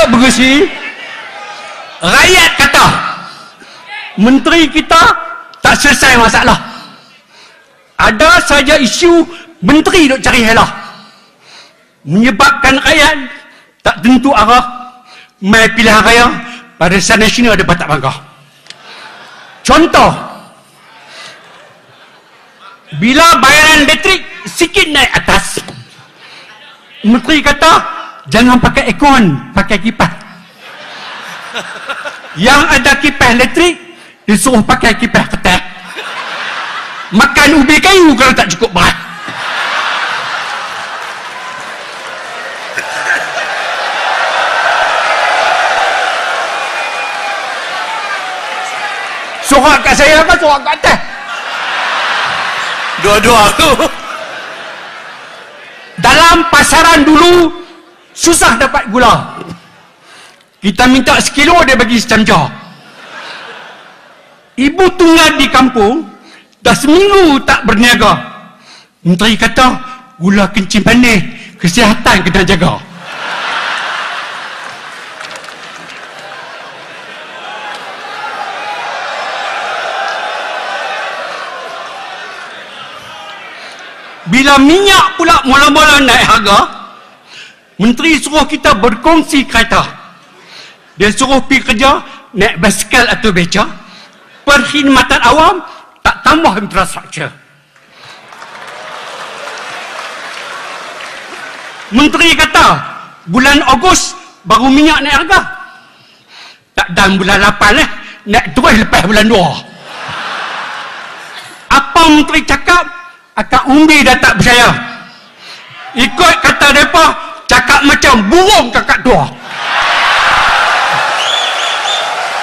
tak bersih. Rakyat kata menteri kita tak selesai masalah. Ada saja isu menteri duk cari helah, menyebabkan rakyat tak tentu arah. Mai pilihan raya Barisan Nasional ada Batak Bangka. Contoh, bila bayaran elektrik sikit naik atas, menteri kata jangan pakai aircon, pakai kipas. Yang ada kipas elektrik disuruh pakai kipas ketat. Makan ubi kayu kalau tak cukup berat. Sorak kat saya apa sorak kat atas? Dua-dua tu. Dalam pasaran dulu susah dapat gula. Kita minta sekilo, dia bagi secamca. Ibu tunggal di kampung dah seminggu tak berniaga. Menteri kata gula kencing manis, kesihatan kena jaga. Bila minyak pula mula-mula naik harga, menteri suruh kita berkongsi kereta. Dia suruh pergi kerja naik basikal atau beca. Perkhidmatan awam tak tambah infrastruktur. Menteri kata bulan Ogos baru minyak naik harga. Tak dan bulan 8 naik terus lepas bulan 2. Apa menteri cakap, akak umbi dah tak percaya. Ikut kata mereka, cakap macam burung kakak tua.